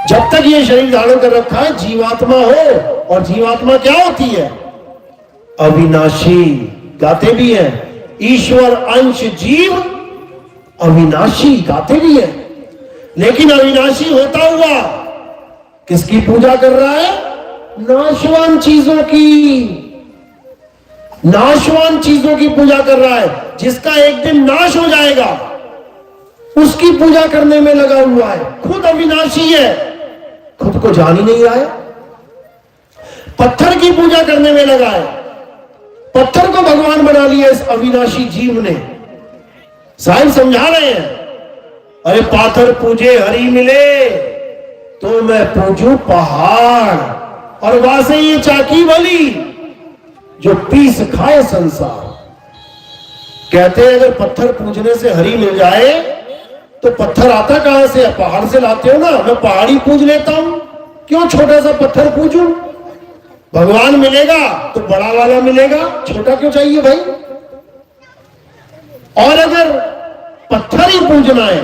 जब तक ये शरीर धारण कर रखा है जीवात्मा हो, और जीवात्मा क्या होती है? अविनाशी। गाते भी हैं, ईश्वर अंश जीव अविनाशी, गाते भी हैं। लेकिन अविनाशी होता हुआ किसकी पूजा कर रहा है? नाशवान चीजों की, नाशवान चीजों की पूजा कर रहा है। जिसका एक दिन नाश हो जाएगा उसकी पूजा करने में लगा हुआ है। खुद अविनाशी है, खुद को जान ही नहीं रहा है। पत्थर की पूजा करने में लगा है, पत्थर को भगवान बना लिया इस अविनाशी जीव ने। साहिब समझा रहे हैं, अरे पाथर पूजे हरि मिले तो मैं पूजू पहाड़, और वासे ये चाकी भली जो पीस खाए संसार। कहते हैं अगर पत्थर पूजने से हरि मिल जाए तो पत्थर आता कहां से? पहाड़ से लाते हो ना। मैं पहाड़ी पूज लेता हूं, क्यों छोटा सा पत्थर पूजूं? भगवान मिलेगा तो बड़ा वाला मिलेगा, छोटा क्यों चाहिए भाई? और अगर पत्थर ही पूजना है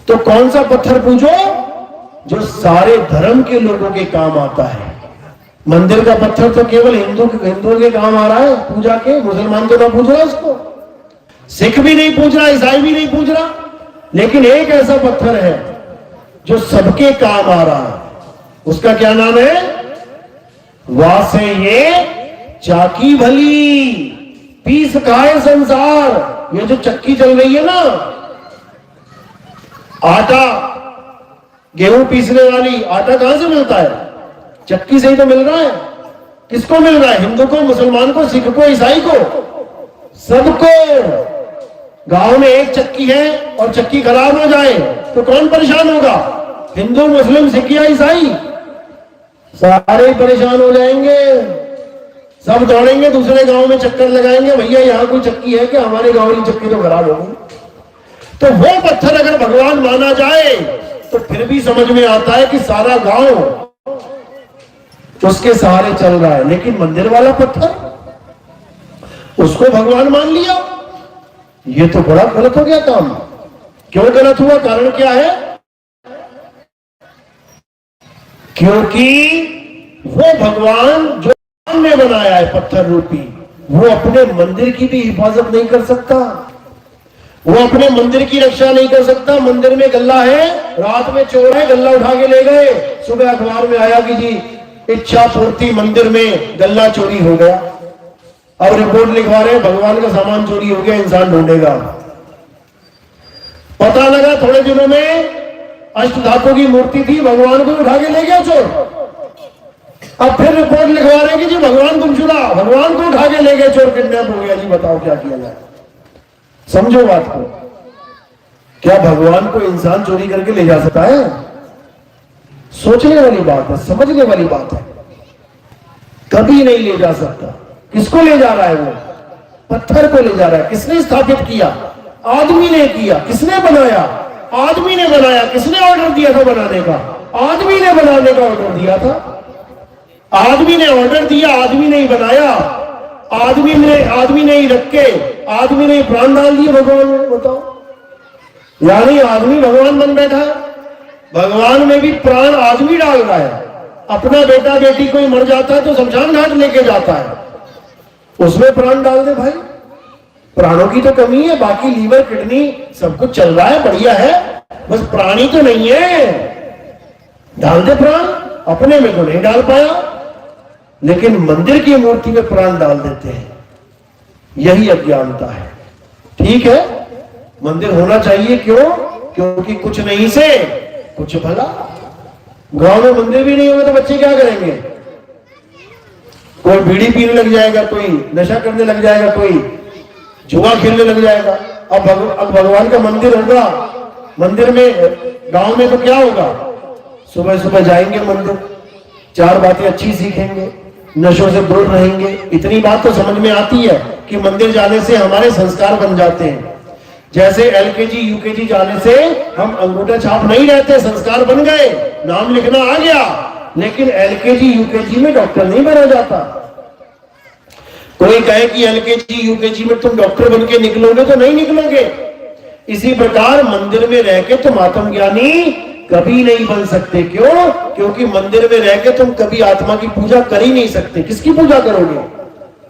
तो कौन सा पत्थर पूजो? जो सारे धर्म के लोगों के काम आता है। मंदिर का पत्थर तो केवल हिंदुओं के काम आ रहा है पूजा के, मुसलमान तो ना पूज रहा उसको, सिख भी नहीं पूज रहा, ईसाई भी नहीं पूज रहा। लेकिन एक ऐसा पत्थर है जो सबके काम आ रहा है, उसका क्या नाम है? वासे ये चाकी भली पीस खाए संसार। ये जो चक्की चल रही है ना, आटा गेहूं पीसने वाली, आटा कहां से मिलता है? चक्की से ही तो मिल रहा है। किसको मिल रहा है? हिंदू को, मुसलमान को, सिख को, ईसाई को, सबको। गांव में एक चक्की है और चक्की खराब हो जाए तो कौन परेशान होगा? हिंदू, मुस्लिम, सिख या ईसाई? सारे परेशान हो जाएंगे। सब दौड़ेंगे दूसरे गांव में, चक्कर लगाएंगे, भैया यहां कोई चक्की है क्या? हमारे गांव की चक्की तो खराब हो गई। तो वो पत्थर अगर भगवान माना जाए तो फिर भी समझ में आता है कि सारा गांव उसके सहारे चल रहा है। लेकिन मंदिर वाला पत्थर, उसको भगवान मान लिया, ये तो बड़ा गलत हो गया काम। क्यों गलत हुआ? कारण क्या है? क्योंकि वो भगवान जो ने बनाया है पत्थर रूपी, वो अपने मंदिर की भी हिफाजत नहीं कर सकता, वो अपने मंदिर की रक्षा नहीं कर सकता। मंदिर में गल्ला है, रात में चोर है, गल्ला उठा के ले गए, सुबह अखबार में आया कि जी इच्छा पूर्ति मंदिर में गल्ला चोरी हो गया। अब रिपोर्ट लिखवा रहे हैं भगवान का सामान चोरी हो गया, इंसान ढूंढेगा। पता लगा थोड़े दिनों में अष्टधातु की मूर्ति थी, भगवान को उठा के ले गया चोर। अब फिर रिपोर्ट लिखवा रहे हैं कि जी भगवान गुमशुदा, भगवान को उठा के ले गए चोर, किडनैप हो गया। जी बताओ क्या किया जाए? समझो बात को। क्या भगवान को इंसान चोरी करके ले जा सकता है? सोचने वाली बात है, समझने वाली बात है। कभी नहीं ले जा सकता। किसको ले जा रहा है? वो पत्थर को ले जा रहा है। किसने स्थापित किया? आदमी ने किया। किसने बनाया? आदमी ने बनाया। किसने ऑर्डर दिया था बनाने का? आदमी ने बनाने का ऑर्डर दिया था। आदमी ने ऑर्डर दिया, आदमी ने ही बनाया, आदमी ने ही रख के आदमी ने ही प्राण डाल दिए भगवान में। बताओ, यानी आदमी भगवान बन बैठा है। भगवान में भी प्राण आदमी डाल रहा है। अपना बेटा बेटी कोई मर जाता है तो शमशान घाट लेके जाता है, उसमें प्राण डाल दे भाई। प्राणों की तो कमी है, बाकी लीवर किडनी सब कुछ चल रहा है, बढ़िया है, बस प्राणी तो नहीं है। डाल दे प्राण, अपने में तो नहीं डाल पाया, लेकिन मंदिर की मूर्ति में प्राण डाल देते हैं। यही अज्ञानता है। ठीक है, मंदिर होना चाहिए। क्यों? क्योंकि कुछ नहीं से कुछ भला। गांव में मंदिर भी नहीं होगा तो बच्चे क्या करेंगे? कोई बीड़ी पीने लग जाएगा, कोई नशा करने लग जाएगा, कोई जुआ खेलने लग जाएगा। अब भगवान का मंदिर होगा, मंदिर में, गांव में तो क्या होगा? सुबह सुबह जाएंगे मंदिर, चार बातें अच्छी सीखेंगे, नशों से दूर रहेंगे। इतनी बात तो समझ में आती है कि मंदिर जाने से हमारे संस्कार बन जाते हैं। जैसे एलकेजी यूकेजी जाने से हम अंगूठा छाप नहीं रहते, संस्कार बन गए, नाम लिखना आ गया। लेकिन एलकेजी यूकेजी में डॉक्टर नहीं बना जाता। कोई कहे कि एलकेजी यूकेजी में तुम डॉक्टर बन के निकलोगे तो नहीं निकलोगे। इसी प्रकार मंदिर में रह के तुम आत्मज्ञानी कभी नहीं बन सकते। क्यों? क्योंकि मंदिर में रह के तुम कभी आत्मा की पूजा कर ही नहीं सकते। किसकी पूजा करोगे?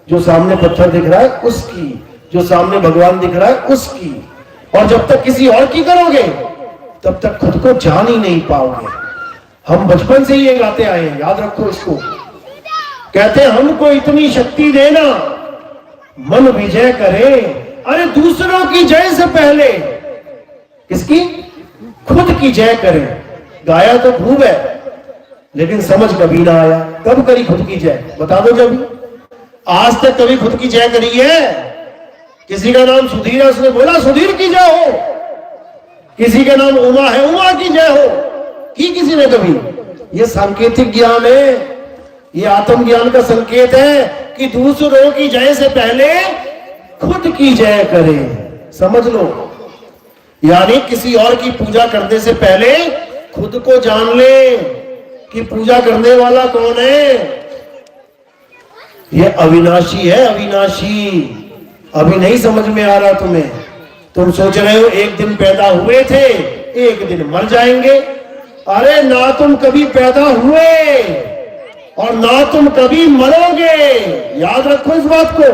जो सामने पत्थर दिख रहा है उसकी, जो सामने भगवान दिख रहा है उसकी। और जब तक किसी और की करोगे तब तक खुद को जान ही नहीं पाओगे। हम बचपन से ही ये गाते आए हैं, याद रखो इसको। कहते हैं हमको इतनी शक्ति देना मन विजय करे। अरे दूसरों की जय से पहले किसकी? खुद की जय करें। गाया तो खूब है लेकिन समझ कभी ना आया। कब करी खुद की जय? बता दो जब। आज तक कभी खुद की जय करी है? किसी का नाम सुधीर है, उसने बोला सुधीर की जय हो। किसी का नाम उमा है, उमा की जय हो की किसी ने कभी? ये सांकेतिक ज्ञान है, ये आत्मज्ञान का संकेत है कि दूसरों की जय से पहले खुद की जय करें। समझ लो, यानी किसी और की पूजा करने से पहले खुद को जान ले कि पूजा करने वाला कौन है। ये अविनाशी है, अविनाशी। अभी नहीं समझ में आ रहा तुम्हें? तुम सोच रहे हो एक दिन पैदा हुए थे, एक दिन मर जाएंगे। अरे ना तुम कभी पैदा हुए और ना तुम कभी मरोगे। याद रखो इस बात को।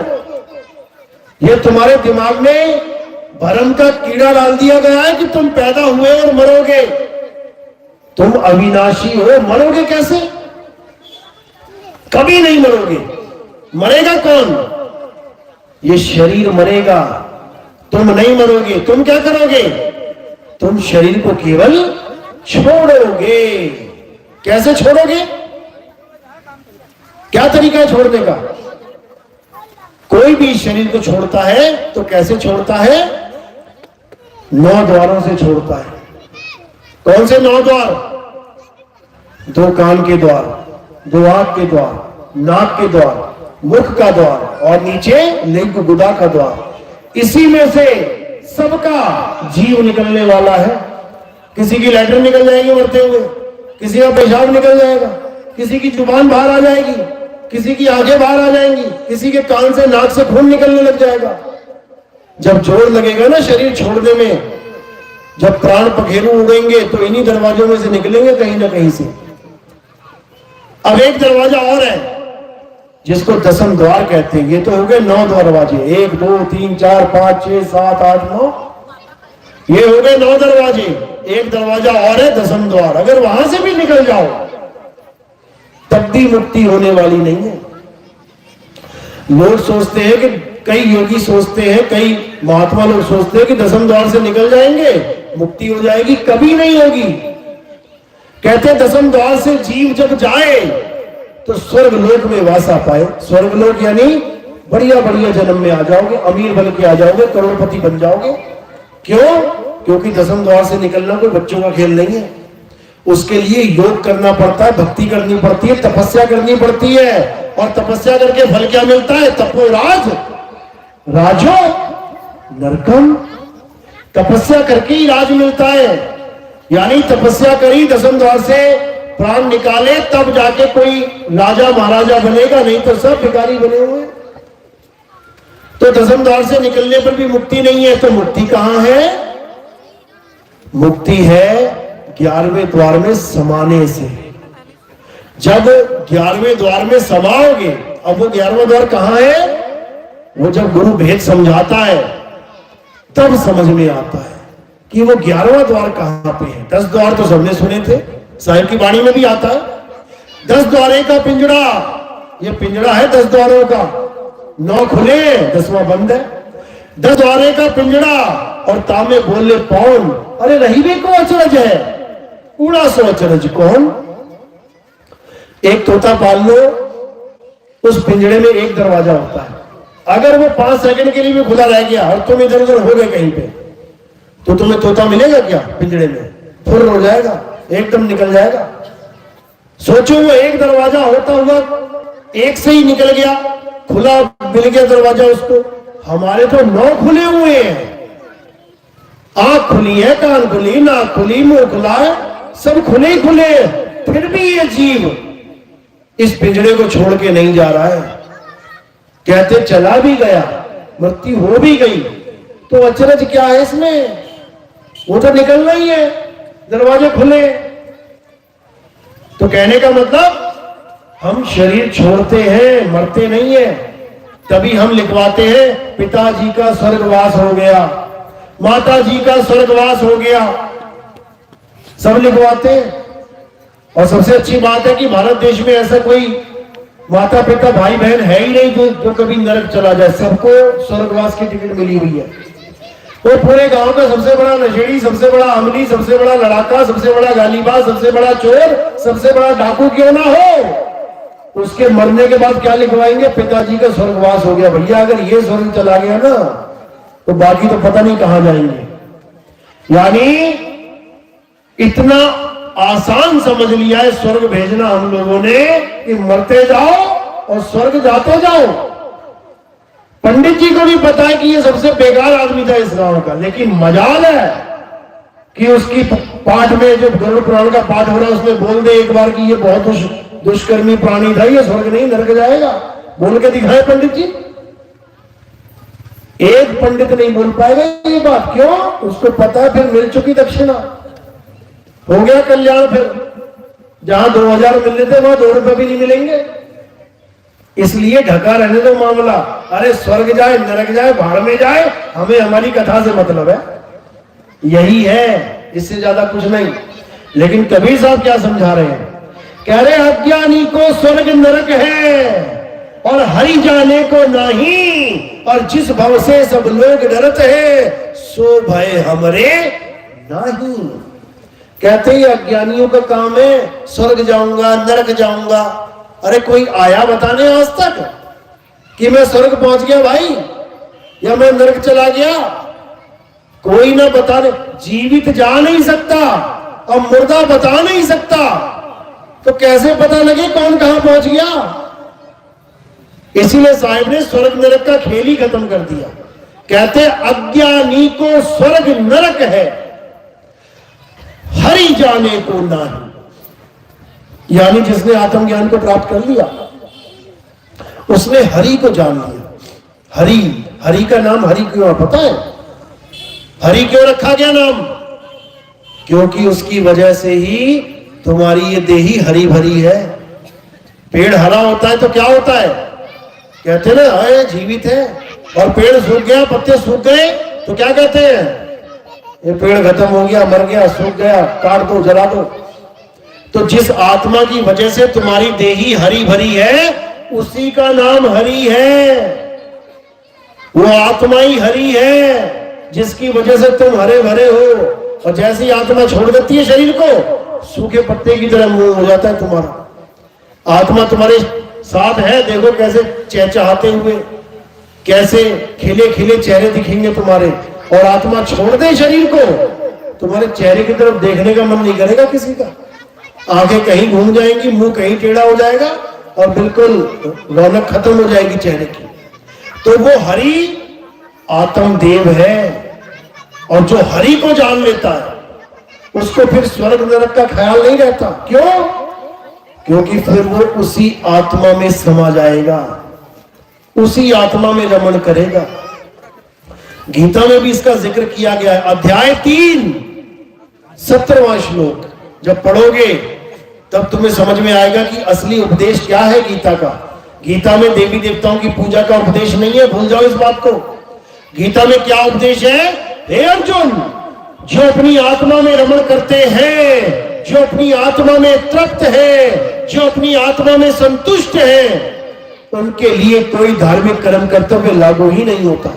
ये तुम्हारे दिमाग में भ्रम का कीड़ा डाल दिया गया है कि तुम पैदा हुए और मरोगे। तुम अविनाशी हो, मरोगे कैसे? कभी नहीं मरोगे। मरेगा कौन? ये शरीर मरेगा, तुम नहीं मरोगे। तुम क्या करोगे? तुम शरीर को केवल छोड़ोगे। कैसे छोड़ोगे? क्या तरीका है छोड़ने का? कोई भी शरीर को छोड़ता है तो कैसे छोड़ता है? 9 द्वारों से छोड़ता है। कौन से 9 द्वार? 2 कान के द्वार, 2 आंख के द्वार, नाक के द्वार, मुख का द्वार और नीचे लिंग गुदा का द्वार। इसी में से सबका जीव निकलने वाला है। किसी की लैटर निकल जाएगी मरते हुए, किसी का पेशाब निकल जाएगा, किसी की जुबान बाहर आ जाएगी, किसी की आंखें बाहर आ जाएंगी, किसी के कान से नाक से खून निकलने लग जाएगा। जब जोर लगेगा ना शरीर छोड़ने में, जब प्राण पखेरु उड़ेंगे तो इन्हीं दरवाजों में से निकलेंगे कहीं ना कहीं से। अब एक दरवाजा और है जिसको दसम द्वार कहते हैं। ये तो हो गए 9 दरवाजे, 1 2 3 4 5 6 7 8 9, ये हो गए 9 दरवाजे। एक दरवाजा और है दसम द्वार। अगर वहां से भी निकल जाओ तब भी मुक्ति होने वाली नहीं है। लोग सोचते हैं कि कई योगी सोचते हैं, कई महात्मा लोग सोचते हैं कि दसम द्वार से निकल जाएंगे मुक्ति हो जाएगी। कभी नहीं होगी। कहते हैं दसम द्वार से जीव जब जाए तो स्वर्ग लोक में वासा पाए। स्वर्ग लोक यानी बढ़िया बढ़िया जन्म में आ जाओगे, अमीर बन के आ जाओगे, करोड़पति बन जाओगे। क्यों? क्योंकि दसम द्वार से निकलना कोई बच्चों का खेल नहीं है। उसके लिए योग करना पड़ता है, भक्ति करनी पड़ती है, तपस्या करनी पड़ती है। और तपस्या करके फल क्या मिलता है? तपोराज राजो नरकम। तपस्या करके ही राज मिलता है। यानी तपस्या करी, दसम द्वार से प्राण निकाले, तब जाके कोई राजा महाराजा बनेगा, नहीं तो सब भिखारी बने हुए। तो दसम द्वार से निकलने पर भी मुक्ति नहीं है। तो मुक्ति कहां है? मुक्ति है 11वें द्वार में समाने से। जब 11वें द्वार में समाओगे, अब वो 11वां द्वार कहां है? वो जब गुरु भेद समझाता है तब समझ में आता है कि वो 11वां द्वार कहां पे है। 10 द्वार तो सबने सुने थे, साहिब की वाणी में भी आता है। 10 द्वारे का पिंजड़ा, ये पिंजड़ा है 10 द्वारों का। 9 खुले, 10वां बंद है। 10 द्वारे का पिंजड़ा और तामे बोले पौन। अरे रही भी को अचरज है, उड़ा सो अचरज कौन। एक तोता पाल लो, उस पिंजड़े में एक दरवाजा होता है। अगर वो 5 सेकंड के लिए भी खुला रह गया और तुम इधर उधर हो गए कहीं पे, तो तुम्हें तोता मिलेगा क्या? पिंजड़े में फुर हो जाएगा, एकदम निकल जाएगा। सोचो वो एक दरवाजा होता हुआ एक से ही निकल गया, खुला मिल गया दरवाजा उसको। हमारे तो 9 खुले हुए हैं। आंख खुली है, कान खुली, नाक खुली, मुंह खुला है, सब खुले ही खुले हैं। फिर भी ये जीव इस पिंजड़े को छोड़ के नहीं जा रहा है। कहते चला भी गया, मृत्यु हो भी गई, तो अचरज क्या है इसमें? वो तो निकलना ही है। दरवाजे खुले। तो कहने का मतलब हम शरीर छोड़ते हैं, मरते नहीं है। तभी हम लिखवाते हैं पिताजी का स्वर्गवास हो गया, माता जी का स्वर्गवास हो गया, सब लिखवाते हैं। और सबसे अच्छी बात है कि भारत देश में ऐसा कोई माता पिता भाई बहन है ही नहीं जो कभी नरक चला जाए। सबको स्वर्गवास की टिकट मिली हुई है। वो पूरे गांव का सबसे बड़ा नशेड़ी, सबसे बड़ा अमली, सबसे बड़ा लड़ाका, सबसे बड़ा गालीबाज, सबसे बड़ा चोर, सबसे बड़ा डाकू क्यों ना हो, उसके मरने के बाद क्या लिखवाएंगे? पिताजी का स्वर्गवास हो गया। भैया अगर ये स्वर्ग चला गया ना तो बाकी तो पता नहीं कहां जाएंगे। यानी इतना आसान समझ लिया है स्वर्ग भेजना हम लोगों ने कि मरते जाओ और स्वर्ग जाते जाओ। पंडित जी को भी पता है कि ये सबसे बेकार आदमी था इस गांव का, लेकिन मजाल है कि उसकी पाठ में जो गरुड़ पुराण का पाठ हो रहा है उसमें बोल दे एक बार कि ये बहुत दुष्कर्मी प्राणी था, ये स्वर्ग नहीं नरक जाएगा। बोल के दिखाए पंडित जी। एक पंडित नहीं बोल पाएगा ये बात। क्यों? उसको पता है फिर मिल चुकी दक्षिणा, हो गया कल्याण। फिर जहां 2000 मिल रहे थे वहां 2 रुपए भी नहीं मिलेंगे। इसलिए ढका रहने दो मामला। अरे स्वर्ग जाए नरक जाए भाड़ में जाए, हमें हमारी कथा से मतलब है, यही है, इससे ज्यादा कुछ नहीं। लेकिन कबीर साहब क्या समझा रहे हैं? कह रहे अज्ञानी को स्वर्ग नरक है और हरि जाने को नहीं, और जिस भव से सब लोग डरते हैं सो भय हमरे नहीं। कहते ही अज्ञानियों का काम है स्वर्ग जाऊंगा नरक जाऊंगा। अरे कोई आया बताने आज तक कि मैं स्वर्ग पहुंच गया भाई या मैं नरक चला गया? कोई ना बताने। जीवित जा नहीं सकता और मुर्दा बता नहीं सकता, तो कैसे पता लगे कौन कहां पहुंच गया? इसीलिए साहिब ने स्वर्ग नरक का खेल ही खत्म कर दिया। कहते अज्ञानी को स्वर्ग नरक है, हरि जाने को नहीं। यानी जिसने आत्मज्ञान को प्राप्त कर लिया उसने हरि को जान लिया। हरि, हरि का नाम हरि क्यों है पता है? हरि क्यों रखा गया नाम? क्योंकि उसकी वजह से ही तुम्हारी ये देही हरी भरी है। पेड़ हरा होता है तो क्या होता है? कहते ना है जीवित है। और पेड़ सूख गया, पत्ते सूख गए तो क्या कहते हैं? ये पेड़ खत्म हो गया, मर गया, सूख गया, काट दो, जला दो। तो जिस आत्मा की वजह से तुम्हारी देही हरी भरी है उसी का नाम हरि है। वो आत्मा ही हरि है जिसकी वजह से तुम हरे भरे हो। और जैसे ही आत्मा छोड़ देती है शरीर को, सूखे पत्ते की तरह मुंह हो जाता है तुम्हारा। आत्मा तुम्हारे साथ है, देखो कैसे चहचहाते हुए, कैसे खिले खिले चेहरे दिखेंगे तुम्हारे। और आत्मा छोड़ दे शरीर को, तुम्हारे चेहरे की तरफ देखने का मन नहीं करेगा किसी का। आंखें कहीं घूम जाएंगी, मुंह कहीं टेढ़ा हो जाएगा और बिल्कुल रौनक खत्म हो जाएगी चेहरे की। तो वो हरि आत्मदेव है। और जो हरि को जान लेता है उसको फिर स्वर्ग नरक का ख्याल नहीं रहता। क्यों? क्योंकि फिर वो उसी आत्मा में समा जाएगा, उसी आत्मा में रमण करेगा। गीता में भी इसका जिक्र किया गया है। अध्याय 3 17वां श्लोक जब पढ़ोगे तब तुम्हें समझ में आएगा कि असली उपदेश क्या है गीता का। गीता में देवी देवताओं की पूजा का उपदेश नहीं है, भूल जाओ इस बात को। गीता में क्या उपदेश है? हे अर्जुन, जो अपनी आत्मा में रमण करते हैं, जो अपनी आत्मा में तृप्त है, जो अपनी आत्मा में संतुष्ट है, उनके लिए कोई धार्मिक कर्म कर्तव्य लागू ही नहीं होता।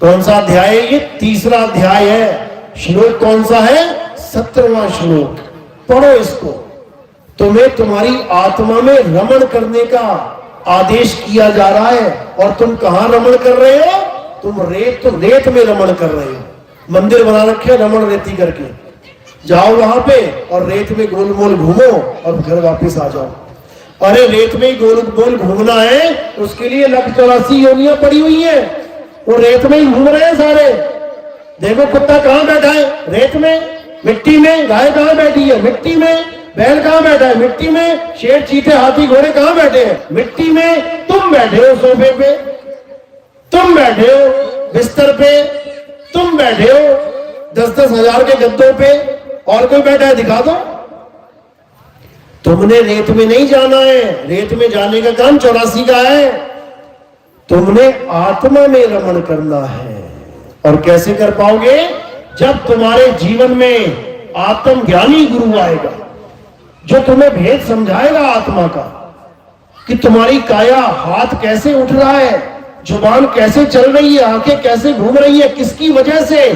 कौन सा अध्याय है ये? 3रा अध्याय है। श्लोक कौन सा है? 17वां श्लोक। पढ़ो इसको। तुम्हें तुम्हारी आत्मा में रमण करने का आदेश किया जा रहा है। और तुम कहां रमण कर रहे हो? तुम रेत में रमण कर रहे हो। मंदिर बना रखे रमण रेती करके। जाओ वहां पे और रेत में गोल मोल घूमो और घर वापस आ जाओ। अरे रेत में ही गोल गोल घूमना है, उसके लिए 184 योनियां पड़ी हुई है। वो रेत में ही घूम रहे हैं सारे। देखो कुत्ता कहां बैठा है? रेत में, मिट्टी में। गाय कहां बैठी है? मिट्टी में। बैल कहां बैठा है? मिट्टी में। शेर चीते हाथी घोड़े कहां बैठे हैं? मिट्टी में। तुम बैठे हो सोफे पे, तुम बैठे हो बिस्तर पे, तुम बैठे हो 10-10 हजार के गद्दों पे और कोई बैठा है दिखा दो। तुमने रेत में नहीं जाना है, रेत में जाने का काम 84 का है। तुमने आत्मा में रमण करना है। और कैसे कर पाओगे? जब तुम्हारे जीवन में आत्म ज्ञानी गुरु आएगा जो तुम्हें भेद समझाएगा आत्मा का, कि तुम्हारी काया, हाथ कैसे उठ रहा है, जुबान कैसे चल रही है, आंखें कैसे घूम रही है, किसकी वजह से,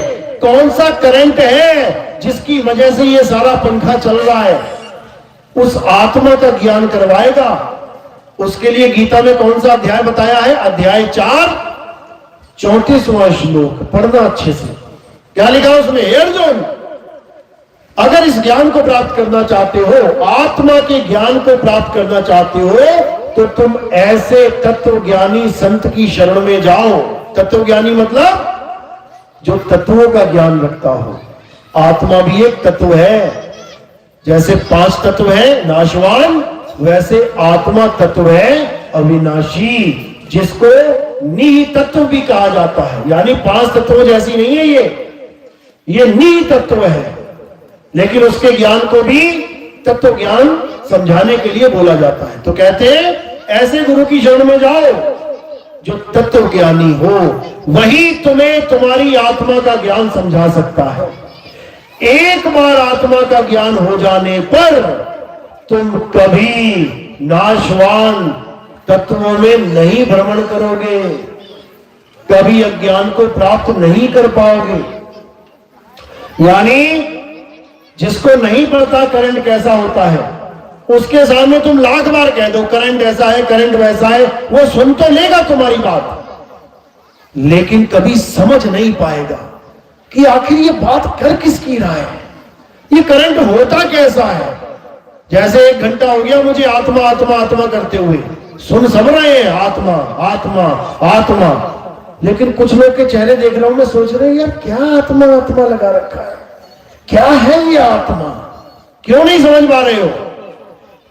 कौन सा करंट है जिसकी वजह से ये सारा पंखा चल रहा है, उस आत्मा का ज्ञान करवाएगा। उसके लिए गीता में कौन सा अध्याय बताया है? अध्याय 4 34वां श्लोक पढ़ना अच्छे से। क्या लिखा उसमें? हे अर्जुन, अगर इस ज्ञान को प्राप्त करना चाहते हो, आत्मा के ज्ञान को प्राप्त करना चाहते हो, तो तुम ऐसे तत्वज्ञानी संत की शरण में जाओ। तत्वज्ञानी मतलब जो तत्वों का ज्ञान रखता हो। आत्मा भी एक तत्व है। जैसे 5 तत्व है नाशवान, वैसे आत्मा तत्व है अविनाशी, जिसको निहि तत्व भी कहा जाता है। यानी 5 तत्वों जैसी नहीं है ये निहि तत्व है, लेकिन उसके ज्ञान को भी तत्व ज्ञान समझाने के लिए बोला जाता है। तो कहते हैं ऐसे गुरु की शरण में जाओ जो तत्व ज्ञानी हो, वही तुम्हें तुम्हारी आत्मा का ज्ञान समझा सकता है। एक बार आत्मा का ज्ञान हो जाने पर तुम कभी नाशवान तत्वों में नहीं भ्रमण करोगे, कभी अज्ञान को प्राप्त नहीं कर पाओगे। यानी जिसको नहीं पता करंट कैसा होता है, उसके सामने तुम लाख बार कह दो करंट ऐसा है, करंट वैसा है, वो सुन तो लेगा तुम्हारी बात, लेकिन कभी समझ नहीं पाएगा कि आखिर ये बात कर किसकी रहा है, ये करंट होता कैसा है। जैसे 1 घंटा हो गया मुझे आत्मा आत्मा आत्मा करते हुए, सुन सब रहे हैं आत्मा आत्मा आत्मा, लेकिन कुछ लोग के चेहरे देख रहा हूं मैं, सोच रहे हैं यार क्या आत्मा आत्मा लगा रखा है, क्या है ये आत्मा? क्यों नहीं समझ पा रहे हो?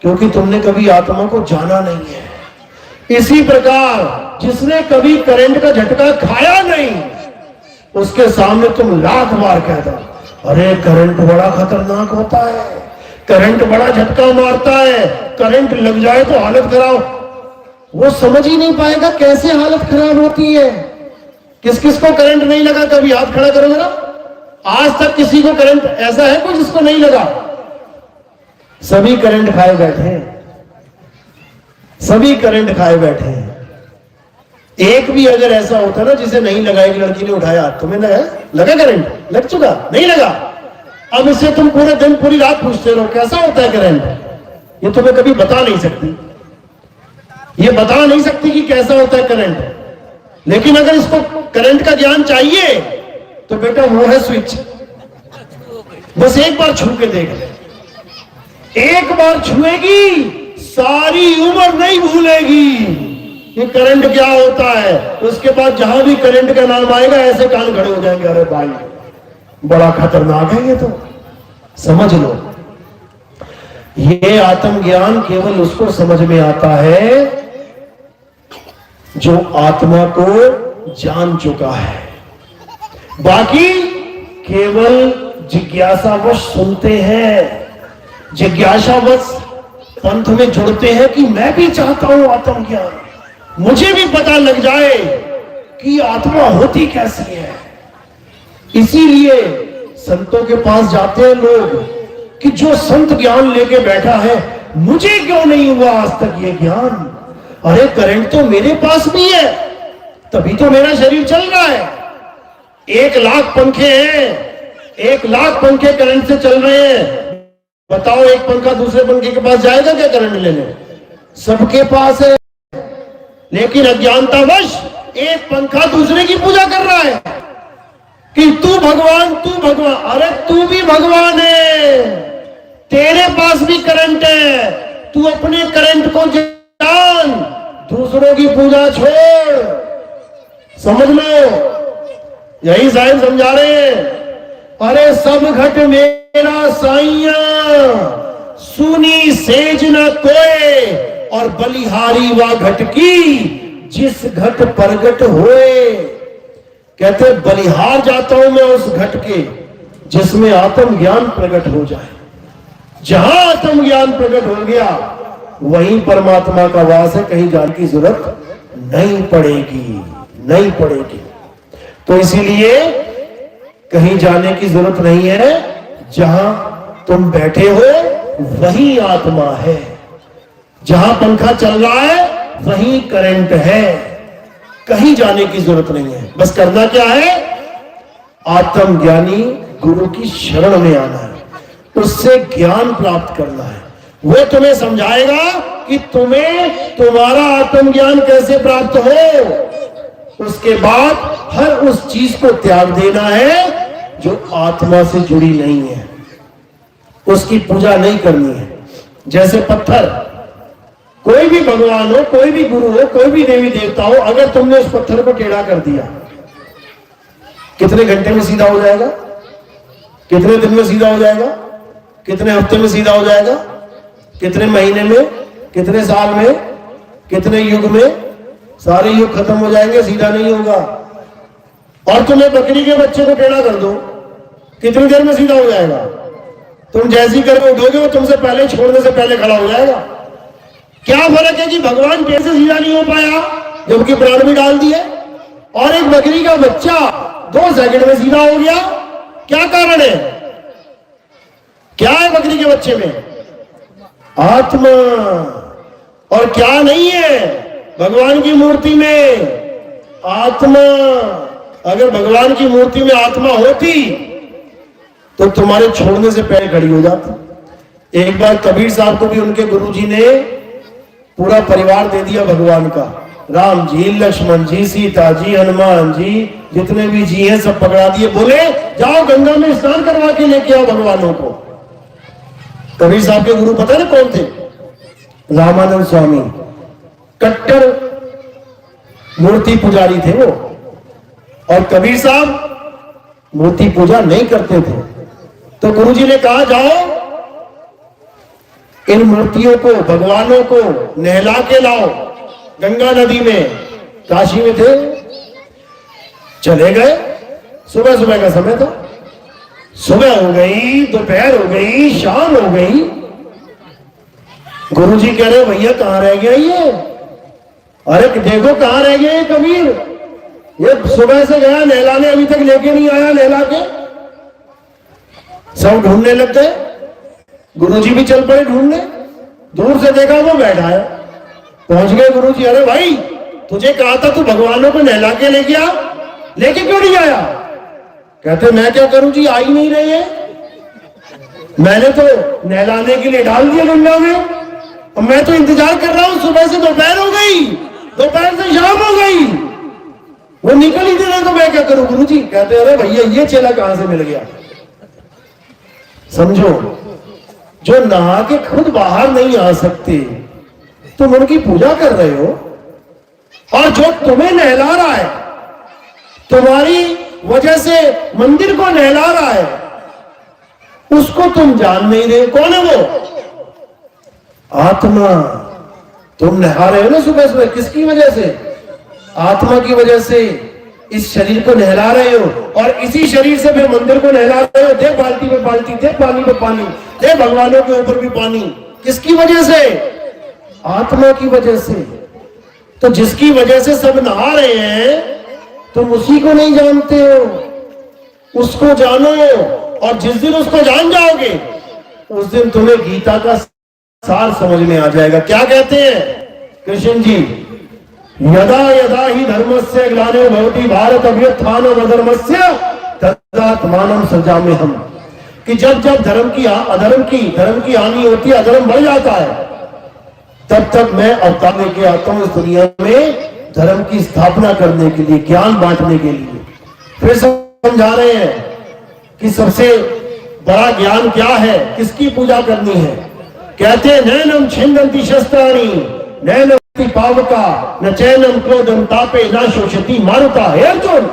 क्योंकि तुमने कभी आत्मा को जाना नहीं है। इसी प्रकार जिसने कभी करंट का झटका खाया नहीं, उसके सामने तुम लाख बार कह दो अरे करंट बड़ा खतरनाक होता है, करंट बड़ा झटका मारता है, करंट लग जाए तो हालत खराब, वो समझ ही नहीं पाएगा कैसे हालत खराब होती है। किस किस को करंट नहीं लगा? कभी हाथ खड़ा करो जरा। आज तक किसी को करंट ऐसा है कोई जिसको नहीं लगा? सभी करंट खाए बैठे हैं, सभी करंट खाए बैठे हैं। एक भी अगर ऐसा होता ना जिसे नहीं लगा, एक लड़की ने उठाया, तुम्हें लगा करंट? लग चुका? नहीं लगा। अब इसे तुम पूरे दिन पूरी रात पूछते रहो कैसा होता है करंट, ये तुम्हें कभी बता नहीं सकती, ये बता नहीं सकती कि कैसा होता है करंट। लेकिन अगर इसको करंट का ज्ञान चाहिए तो बेटा वो है स्विच, बस एक बार छू के देख ले, एक बार छुएगी सारी उम्र नहीं भूलेगी कि करंट क्या होता है। उसके बाद जहां भी करंट का नाम आएगा ऐसे कान खड़े हो जाएंगे, अरे भाई बड़ा खतरनाक है ये तो, समझ लो। ये आत्मज्ञान केवल उसको समझ में आता है जो आत्मा को जान चुका है। बाकी केवल जिज्ञासावश सुनते हैं, जिज्ञासावश पंथ में जुड़ते हैं कि मैं भी चाहता हूं आत्मज्ञान, मुझे भी पता लग जाए कि आत्मा होती कैसी है। इसीलिए संतों के पास जाते हैं लोग कि जो संत ज्ञान लेके बैठा है, मुझे क्यों नहीं हुआ आज तक ये ज्ञान? अरे करंट तो मेरे पास भी है, तभी तो मेरा शरीर चल रहा है। 1 लाख पंखे हैं, 1 लाख पंखे करंट से चल रहे हैं। बताओ एक पंखा दूसरे पंखे के पास जाएगा क्या करंट लेने? सबके पास है, लेकिन अज्ञानतावश एक पंखा दूसरे की पूजा कर रहा है कि तू भगवान तू भगवान। अरे तू भी भगवान है, तेरे पास भी करंट है, तू अपने करंट को जान, दूसरों की पूजा छोड़। समझ लो, यही साईं समझा रहे हैं। अरे सब घट मेरा साइया, सुनी सेज न कोय, और बलिहारी वा घट की जिस घट प्रगट होए। कहते बलिहार जाता हूं मैं उस घट के जिसमें आत्मज्ञान प्रकट हो जाए। जहां आत्मज्ञान प्रकट हो गया वहीं परमात्मा का वास है, कहीं जाने की जरूरत नहीं पड़ेगी, नहीं पड़ेगी। तो इसीलिए कहीं जाने की जरूरत नहीं है, जहां तुम बैठे हो वही आत्मा है, जहां पंखा चल रहा है वही करंट है, कहीं जाने की जरूरत नहीं है। बस करना क्या है, आत्मज्ञानी गुरु की शरण में आना है, उससे ज्ञान प्राप्त करना है। वो तुम्हें समझाएगा कि तुम्हें तुम्हारा आत्मज्ञान कैसे प्राप्त हो। उसके बाद हर उस चीज को त्याग देना है जो आत्मा से जुड़ी नहीं है, उसकी पूजा नहीं करनी है। जैसे पत्थर, कोई भी भगवान हो, कोई भी गुरु हो, कोई भी देवी देवता हो, अगर तुमने उस पत्थर को टेढ़ा कर दिया, कितने घंटे में सीधा हो जाएगा? कितने दिन में सीधा हो जाएगा? कितने हफ्ते में सीधा हो जाएगा? कितने महीने में? कितने साल में? कितने युग में? सारे युग खत्म हो जाएंगे, सीधा नहीं होगा। और तुम्हें बकरी के बच्चे को टेढ़ा कर दो, कितनी देर में सीधा हो जाएगा? तुम जैसी करके उठोगे वो तुमसे पहले, छोड़ने से पहले खड़ा हो जाएगा। क्या फर्क है कि भगवान कैसे सीधा नहीं हो पाया जबकि प्राण भी डाल दिए, और एक बकरी का बच्चा 2 सेकंड में सीधा हो गया? क्या कारण है? क्या है बकरी के बच्चे में? आत्मा। और क्या नहीं है भगवान की मूर्ति में? आत्मा। अगर भगवान की मूर्ति में आत्मा होती तो तुम्हारे छोड़ने से पहले खड़ी हो जाती। एक बार कबीर साहब को भी उनके गुरुजी ने पूरा परिवार दे दिया भगवान का, राम जी, लक्ष्मण जी, सीता जी, हनुमान जी, जितने भी जी हैं सब पकड़ा दिए। बोले जाओ गंगा में स्नान करवा के लेके आओ भगवानों को। कबीर साहब के गुरु पता ना कौन थे? रामानंद स्वामी। कट्टर मूर्ति पुजारी थे वो, और कबीर साहब मूर्ति पूजा नहीं करते थे। तो गुरुजी ने कहा जाओ इन मूर्तियों को, भगवानों को नहला के लाओ गंगा नदी में। काशी में थे, चले गए। सुबह सुबह का समय था, सुबह हो गई, दोपहर हो गई, शाम हो गई। गुरुजी कह रहे भैया कहां रह गया ये? अरे देखो कहां रह गया ये कबीर, ये सुबह से गया नहलाने, अभी तक लेके नहीं आया नहला के। सब ढूंढने लग गए, गुरुजी भी चल पड़े ढूंढने। दूर से देखा वो बैठा है, पहुंच गए गुरुजी। अरे भाई तुझे कहा था तू भगवानों को नहला के ले गया, लेके क्यों नहीं आया? कहते मैं क्या करूं जी, आ ही नहीं रही है। मैंने तो नहलाने के लिए डाल दिया गंगा में, और मैं तो इंतजार कर रहा हूं, सुबह से दोपहर हो गई, दोपहर से शाम हो गई, वो निकल ही नहीं रहे, तो मैं क्या करूं गुरुजी? कहते अरे भैया ये चेला कहां से मिल गया? समझो, जो नहा के खुद बाहर नहीं आ सकते तुम उनकी पूजा कर रहे हो, और जो तुम्हें नहला रहा है, तुम्हारी वजह से मंदिर को नहला रहा है, उसको तुम जान नहीं रहे। कौन है वो? आत्मा। तुम नहा रहे हो ना सुबह सुबह, किसकी वजह से? आत्मा की वजह से इस शरीर को नहला रहे हो, और इसी शरीर से फिर मंदिर को नहला रहे हो। देख बाल्टी पे बाल्टी, देख पानी पे पानी, देख भगवानों के ऊपर भी पानी। किसकी वजह से? आत्मा की वजह से। तो जिसकी वजह से सब नहा रहे हैं तुम उसी को नहीं जानते हो, उसको जानो। और जिस दिन उसको जान जाओगे उस दिन तुम्हें गीता का सार समझ में आ जाएगा। क्या कहते हैं कृष्ण जी? यदा यदा ही धर्मस्य ग्लानिर् भवति भारत अभ्युत्थानम् अधर्मस्य तदात्मानं सृजाम्यहम् हम। कि जब जब धर्म की हानि होती है, अधर्म बढ़ जाता है, तब तक मैं अवतार लेके आता हूं इस दुनिया में धर्म की स्थापना करने के लिए, ज्ञान बांटने के लिए। फिर समझा रहे हैं कि सबसे बड़ा ज्ञान क्या है, किसकी पूजा करनी है। कहते हैं नैनम छिन्दन्ति शस्त्राणि नैनम पावका न चैनम क्रोधम तापे न शोषति मारुता। हे अर्जुन,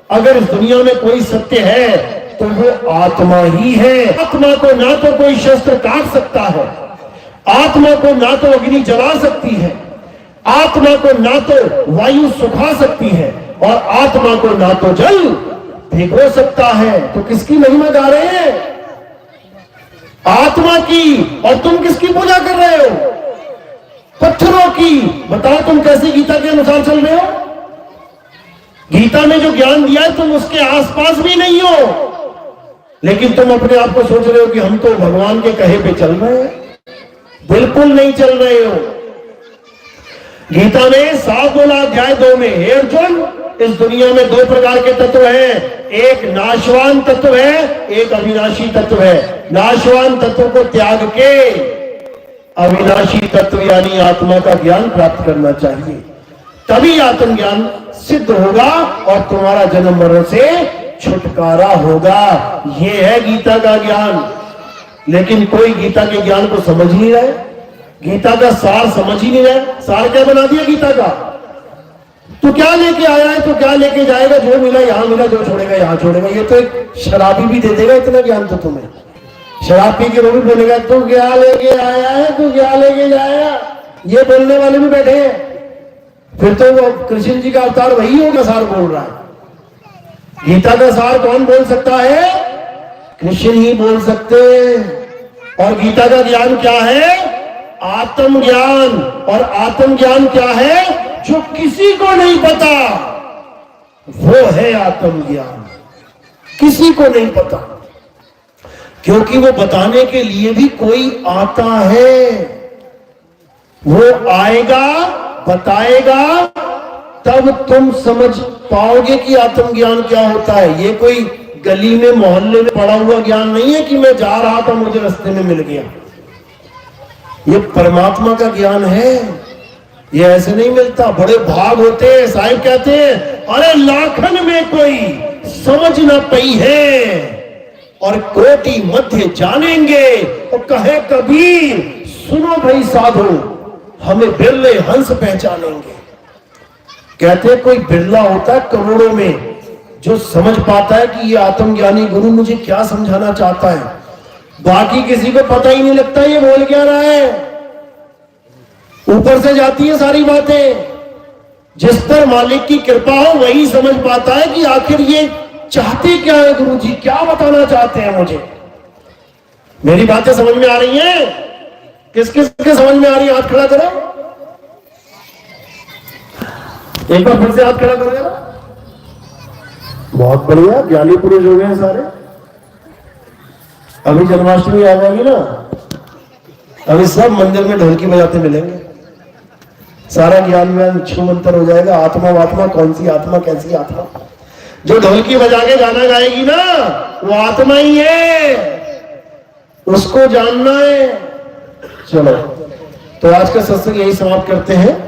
अगर इस दुनिया में कोई सत्य है तो वो आत्मा ही है। आत्मा को ना तो कोई शस्त्र काट सकता है, आत्मा को ना तो अग्नि जला सकती है, आत्मा को ना तो वायु सुखा सकती है, और आत्मा को ना तो जल भिगो सकता है। तो किसकी महिमा गा रहे हैं? आत्मा की। और तुम किसकी पूजा कर रहे हो? पत्थरों की। बताओ तुम कैसे गीता के अनुसार चल रहे हो? गीता ने जो ज्ञान दिया है तुम उसके आसपास भी नहीं हो, लेकिन तुम अपने आप को सोच रहे हो कि हम तो भगवान के कहे पे चल रहे हैं। बिल्कुल नहीं चल रहे हो। गीता ने साफ बोला अध्याय 2 में, हे अर्जुन, इस दुनिया में 2 प्रकार के तत्व हैं, एक नाशवान तत्व है, एक अविनाशी तत्व है। नाशवान तत्व को त्याग के अविनाशी तत्व यानी आत्मा का ज्ञान प्राप्त करना चाहिए, तभी आत्मज्ञान सिद्ध होगा और तुम्हारा जन्म मरण से छुटकारा होगा। यह है गीता का ज्ञान। लेकिन कोई गीता के ज्ञान को समझ नहीं रहे, गीता का सार समझ ही नहीं रहे। सार क्या बना दिया गीता का? तो क्या लेके आया है तो क्या लेके जाएगा? जो मिला यहां मिला, जो छोड़ेगा यहां छोड़ेगा। ये तो एक शराबी भी दे देगा इतना ज्ञान तो तुम्हें। शराब पी के वो भी बोलेगा तू क्या लेके आया है, तू क्या लेके जाएगा। ये बोलने वाले भी बैठे हैं। फिर तो वो कृष्ण जी का अवतार वही होगा, सार बोल रहा है। गीता का सार कौन बोल सकता है? कृष्ण ही बोल सकते हैं। और गीता का ज्ञान क्या है? आत्मज्ञान। और आत्मज्ञान क्या है? जो किसी को नहीं पता वो है आत्मज्ञान। किसी को नहीं पता, क्योंकि वो बताने के लिए भी कोई आता है। वो आएगा, बताएगा, तब तुम समझ पाओगे कि आत्मज्ञान क्या होता है। ये कोई गली में मोहल्ले में पड़ा हुआ ज्ञान नहीं है कि मैं जा रहा था मुझे रास्ते में मिल गया। ये परमात्मा का ज्ञान है। ये ऐसे नहीं मिलता। बड़े भाग होते हैं। साहिब कहते हैं अरे लाखन में कोई समझ न पई है और कोटि मध्य जानेंगे। तो कहे कबीर सुनो भाई साधो, हमें बिरले हंस पहचानेंगे। कहते हैं कोई बिरला होता है करोड़ों में जो समझ पाता है कि ये आत्मज्ञानी गुरु मुझे क्या समझाना चाहता है। बाकी किसी को पता ही नहीं लगता ये बोल क्या रहा है। ऊपर से जाती है सारी बातें। जिस पर मालिक की कृपा हो वही समझ पाता है कि आखिर ये चाहते क्या है गुरु जी, क्या बताना चाहते हैं मुझे। मेरी बातें समझ में आ रही हैं? किस किस के समझ में आ रही है? हाथ खड़ा करो। एक बार फिर से हाथ खड़ा करो। बहुत बढ़िया, ज्ञानी पुरुष हो गए सारे। अभी जन्माष्टमी आ जाएगी ना, अभी सब मंदिर में ढोलकी बजाते मिलेंगे। सारा ज्ञान में छूमंतर हो जाएगा। आत्मा वात्मा, कौन सी आत्मा, कैसी आत्मा। जो ढोलकी बजा के गाना गाएगी ना वो आत्मा ही है, उसको जानना है। चलो, तो आज का सत्संग यही समाप्त करते हैं।